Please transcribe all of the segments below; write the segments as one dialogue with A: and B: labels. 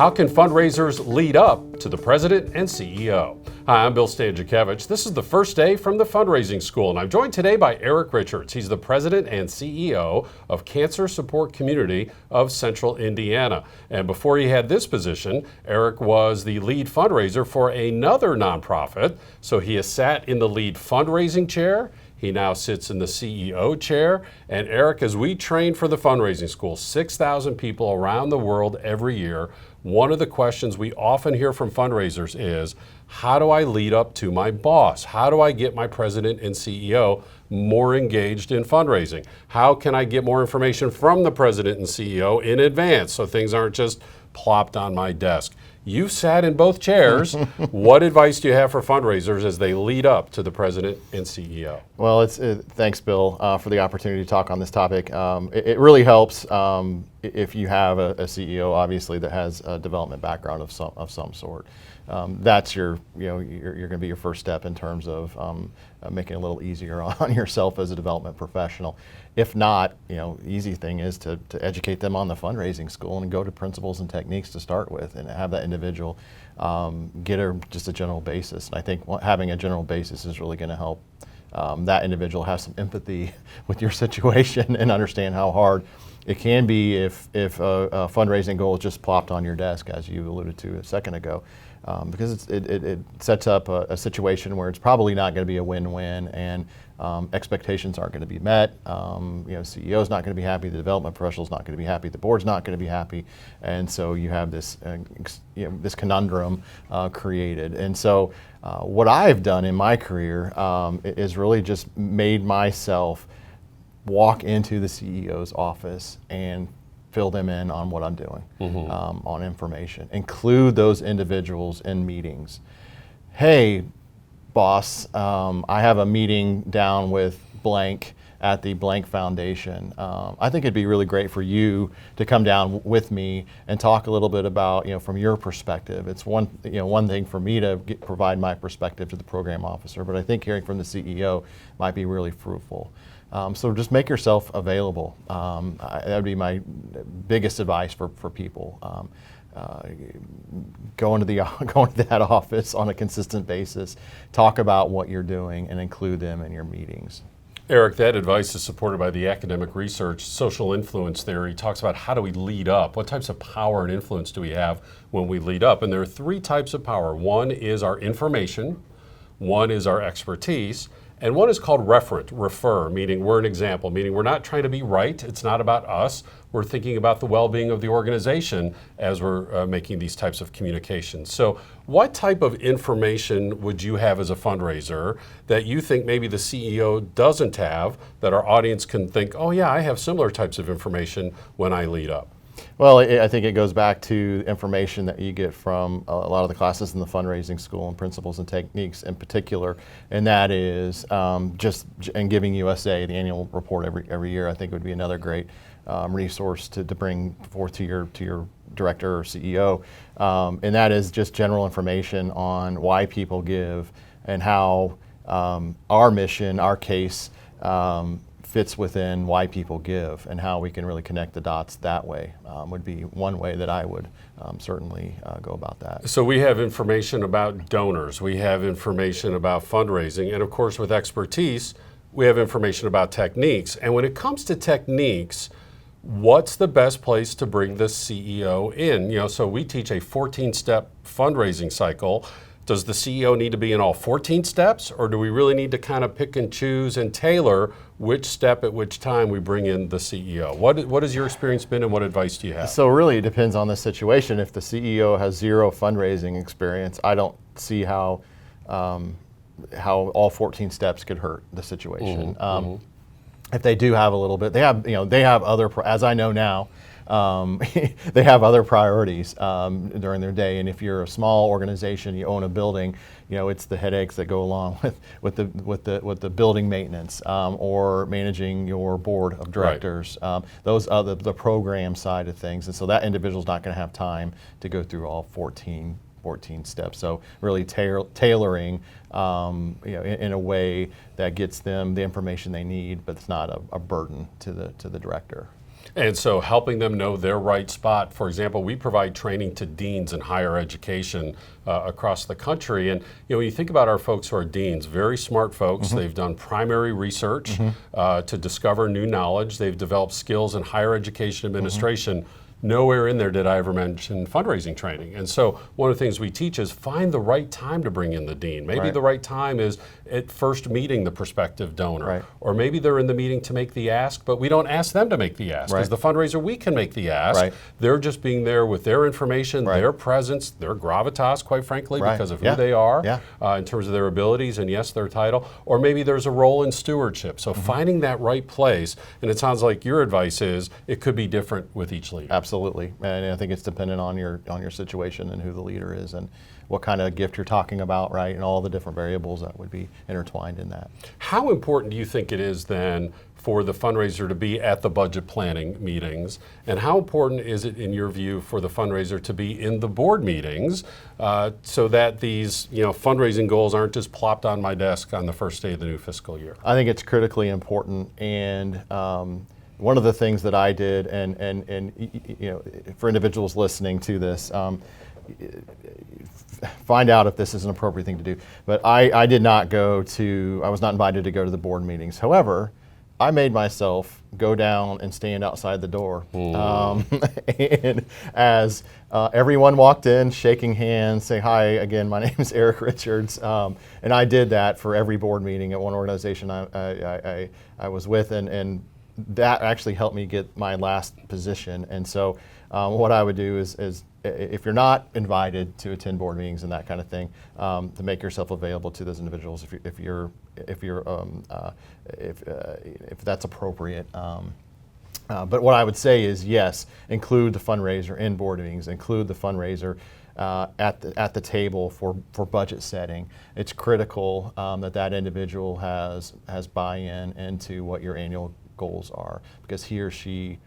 A: How can fundraisers lead up to the president and CEO? Hi, I'm Bill Stanczykiewicz. This is the first day from the Fundraising School, and I'm joined today by Eric Richards. He's the president and CEO of Cancer Support Community of Central Indiana. And before he had this position, Eric was the lead fundraiser for another nonprofit. So he has sat in the lead fundraising chair. He now sits in the CEO chair. And Eric, as we train for the Fundraising School, 6,000 people around the world every year, one of the questions we often hear from fundraisers is, how do I lead up to my boss? How do I get my president and CEO more engaged in fundraising? How can I get more information from the president and CEO in advance so things aren't just plopped on my desk? You've sat in both chairs. What advice do you have for fundraisers as they lead up to the president and CEO?
B: Well, thanks, Bill, for the opportunity to talk on this topic. It really helps if you have a CEO, obviously, that has a development background of some sort. That's you're going to be your first step in terms of making it a little easier on yourself as a development professional. If not, easy thing is to educate them on the fundraising school and go to principles and techniques to start with, and have that individual get just a general basis. And I think having a general basis is really going to help that individual have some empathy with your situation and understand how hard it can be if a fundraising goal is just plopped on your desk, as you alluded to a second ago. Because it sets up a situation where it's probably not going to be a win-win, and expectations aren't going to be met. CEO's not going to be happy, the development professional's not going to be happy, the board's not going to be happy, and so you have this this conundrum created. And so what I've done in my career is really just made myself walk into the CEO's office and fill them in on what I'm doing, on information. Include those individuals in meetings. Hey, boss, I have a meeting down with blank at the blank foundation. I think it'd be really great for you to come down with me and talk a little bit about, from your perspective. It's one thing for me to provide my perspective to the program officer, but I think hearing from the CEO might be really fruitful. So just make yourself available. That would be my biggest advice for people. Go into that office on a consistent basis, talk about what you're doing, and include them in your meetings.
A: Eric, that advice is supported by the academic research. Social influence theory talks about how do we lead up? What types of power and influence do we have when we lead up? And there are three types of power. One is our information, one is our expertise, and one is called refer, meaning we're an example, meaning we're not trying to be right. It's not about us. We're thinking about the well-being of the organization as we're making these types of communications. So what type of information would you have as a fundraiser that you think maybe the CEO doesn't have, that our audience can think, oh yeah, I have similar types of information when I lead up?
B: Well, I think it goes back to information that you get from a lot of the classes in the fundraising school, and principles and techniques in particular, and that is and Giving USA, the annual report every year, I think would be another great resource to bring forth to your director or CEO, and that is just general information on why people give and how our mission, our case, fits within why people give, and how we can really connect the dots that way would be one way that I would certainly go about that.
A: So we have information about donors, we have information about fundraising, and of course with expertise, we have information about techniques. And when it comes to techniques, what's the best place to bring the CEO in? So we teach a 14-step fundraising cycle. Does the CEO need to be in all 14 steps, or do we really need to kind of pick and choose and tailor which step at which time we bring in the CEO? What has your experience been, and what advice do you have?
B: So really it depends on the situation. If the CEO has zero fundraising experience, I don't see how all 14 steps could hurt the situation. If they do have a little bit, they have other, as I know now, they have other priorities during their day. And if you're a small organization, you own a building, it's the headaches that go along with the building maintenance or managing your board of directors. Right. Those are the program side of things, and so that individual's not going to have time to go through all 14 steps. So really tailoring in a way that gets them the information they need, but it's not a burden to the director.
A: And so helping them know their right spot. For example, we provide training to deans in higher education across the country. And when you think about our folks who are deans, very smart folks, they've done primary research to discover new knowledge. They've developed skills in higher education administration. Nowhere in there did I ever mention fundraising training. And so one of the things we teach is find the right time to bring in the dean. Maybe the right time is at first meeting the prospective donor. Or maybe they're in the meeting to make the ask, but we don't ask them to make the ask. As the fundraiser, we can make the ask. They're just being there with their information, their presence, their gravitas, quite frankly, because of who they are in terms of their abilities and yes, their title. Or maybe there's a role in stewardship. So finding that right place, and it sounds like your advice is it could be different with each leader.
B: Absolutely, and I think it's dependent on your situation and who the leader is and what kind of gift you're talking about, right, and all the different variables that would be intertwined in that.
A: How important do you think it is then for the fundraiser to be at the budget planning meetings, and how important is it in your view for the fundraiser to be in the board meetings so that these fundraising goals aren't just plopped on my desk on the first day of the new fiscal year?
B: I think it's critically important, and one of the things that I did, and for individuals listening to this, find out if this is an appropriate thing to do. But I did not I was not invited to go to the board meetings. However, I made myself go down and stand outside the door. And as everyone walked in, shaking hands, say, hi, again, my name is Eric Richards. And I did that for every board meeting at one organization I was with, and that actually helped me get my last position. And so what I would do is if you're not invited to attend board meetings and that kind of thing, to make yourself available to those individuals if that's appropriate. But what I would say is yes, include the fundraiser in board meetings, include the fundraiser at the table for budget setting. It's critical that individual has buy-in into what your annual goals are, because he or she,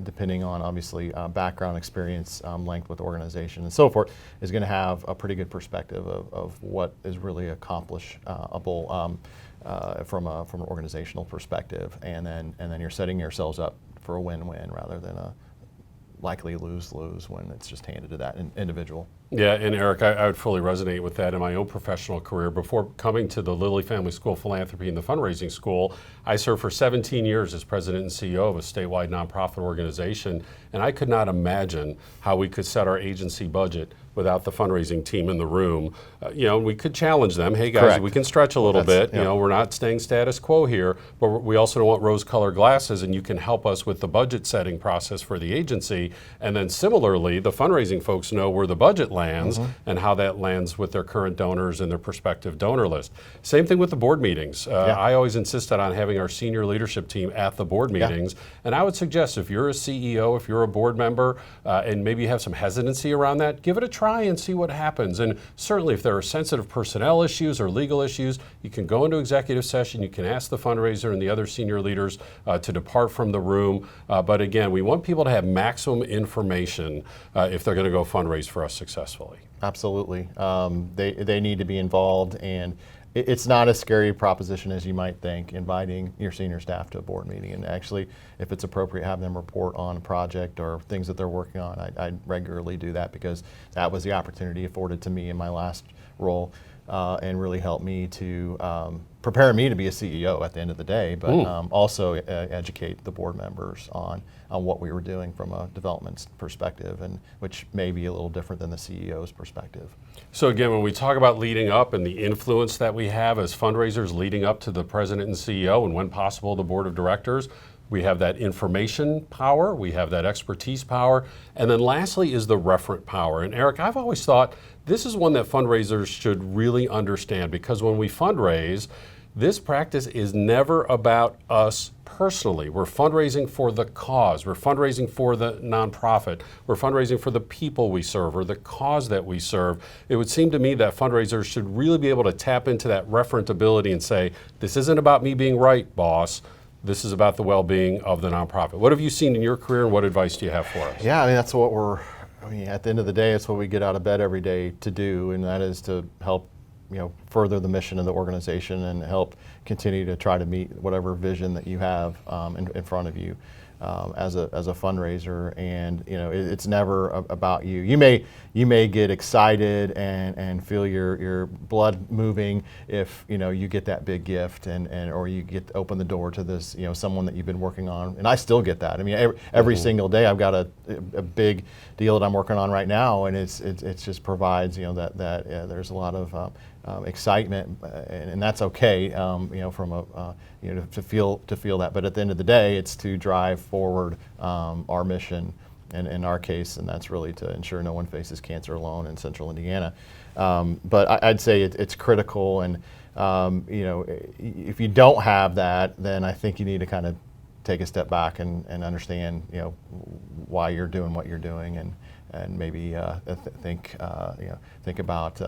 B: depending on obviously background, experience, length with organization and so forth, is going to have a pretty good perspective of what is really accomplishable from an organizational perspective, and then you're setting yourselves up for a win-win rather than a likely lose-lose when it's just handed to that individual.
A: Yeah, and Eric, I would fully resonate with that in my own professional career. Before coming to the Lilly Family School of Philanthropy and the Fundraising School, I served for 17 years as president and CEO of a statewide nonprofit organization, and I could not imagine how we could set our agency budget without the fundraising team in the room. We could challenge them. Hey guys, we can stretch a little bit. We're not staying status quo here, but we also don't want rose-colored glasses, and you can help us with the budget setting process for the agency. And then similarly, the fundraising folks know where the budget lands and how that lands with their current donors and their prospective donor list. Same thing with the board meetings. I always insisted on having our senior leadership team at the board meetings. And I would suggest if you're a CEO, if you're a board member, and maybe you have some hesitancy around that, give it a try and see what happens. And certainly if there are sensitive personnel issues or legal issues, you can go into executive session, you can ask the fundraiser and the other senior leaders to depart from the room. But again, we want people to have maximum information if they're going to go fundraise for us successfully.
B: Absolutely. They need to be involved, and it's not a scary proposition as you might think, inviting your senior staff to a board meeting. And actually, if it's appropriate, have them report on a project or things that they're working on. I regularly do that because that was the opportunity afforded to me in my last role, and really helped me to prepare me to be a CEO at the end of the day, but also educate the board members on what we were doing from a development perspective, and which may be a little different than the CEO's perspective.
A: So again, when we talk about leading up and the influence that we have as fundraisers leading up to the president and CEO, and when possible the board of directors, we have that information power, we have that expertise power, and then lastly is the referent power. And Eric, I've always thought this is one that fundraisers should really understand, because when we fundraise, this practice is never about us personally. We're fundraising for the cause. We're fundraising for the nonprofit. We're fundraising for the people we serve or the cause that we serve. It would seem to me that fundraisers should really be able to tap into that referent ability and say, this isn't about me being right, boss. This is about the well-being of the nonprofit. What have you seen in your career, and what advice do you have for us?
B: Yeah, that's what at the end of the day, it's what we get out of bed every day to do, and that is to help further the mission of the organization and help continue to try to meet whatever vision that you have in front of you. as a fundraiser, and it's never about you. You may get excited and feel your blood moving if you get that big gift or you get to open the door to this someone that you've been working on, and I still get that. I mean, every single day I've got a big deal that I'm working on right now, and it just provides that there's a lot of excitement, and that's okay. From a to feel that, but at the end of the day, it's to drive forward our mission, and in our case, and that's really to ensure no one faces cancer alone in Central Indiana. But I'd say it's critical, and if you don't have that, then I think you need to kind of take a step back and understand why you're doing what you're doing, and maybe think about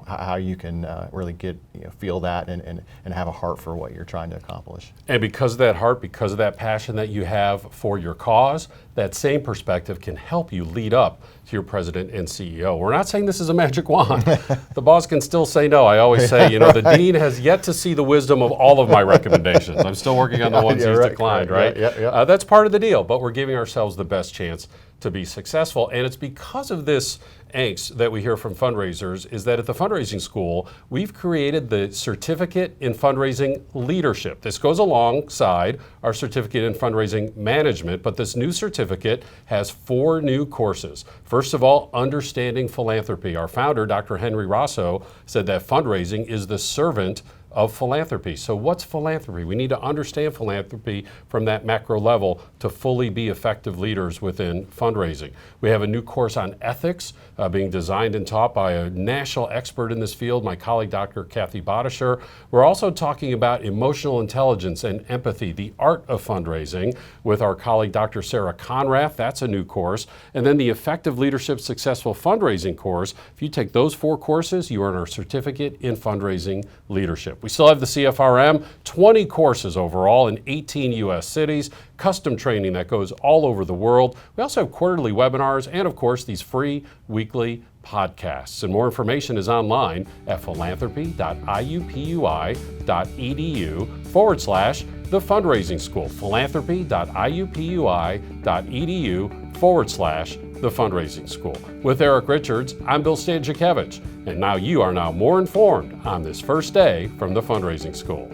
B: how you can really get feel that and have a heart for what you're trying to accomplish.
A: And because of that heart, because of that passion that you have for your cause, that same perspective can help you lead up to your president and CEO. We're not saying this is a magic wand. The boss can still say no. I always say, the dean has yet to see the wisdom of all of my recommendations. I'm still working on the ones he's declined, right?
B: Yeah.
A: That's part of the deal, but we're giving ourselves the best chance to be successful. And it's because of this angst that we hear from fundraisers is that at the fundraising school, we've created the Certificate in Fundraising Leadership. This goes alongside our Certificate in Fundraising Management, but this new certificate has 4 new courses. First of all, Understanding Philanthropy. Our founder, Dr. Henry Rosso, said that fundraising is the servant of philanthropy. So what's philanthropy? We need to understand philanthropy from that macro level to fully be effective leaders within fundraising. We have a new course on ethics being designed and taught by a national expert in this field, my colleague Dr. Kathy Bodisher. We're also talking about emotional intelligence and empathy, the art of fundraising, with our colleague Dr. Sarah Conrath. That's a new course. And then the Effective Leadership Successful Fundraising course. If you take those 4 courses, you earn our Certificate in Fundraising Leadership. We still have the CFRM, 20 courses overall in 18 U.S. cities, custom training that goes all over the world. We also have quarterly webinars and, of course, these free weekly podcasts. And more information is online at philanthropy.iupui.edu/the fundraising school. philanthropy.iupui.edu/the fundraising school. With Eric Richards, I'm Bill Stanczykiewicz, and now you are more informed on this first day from the fundraising school.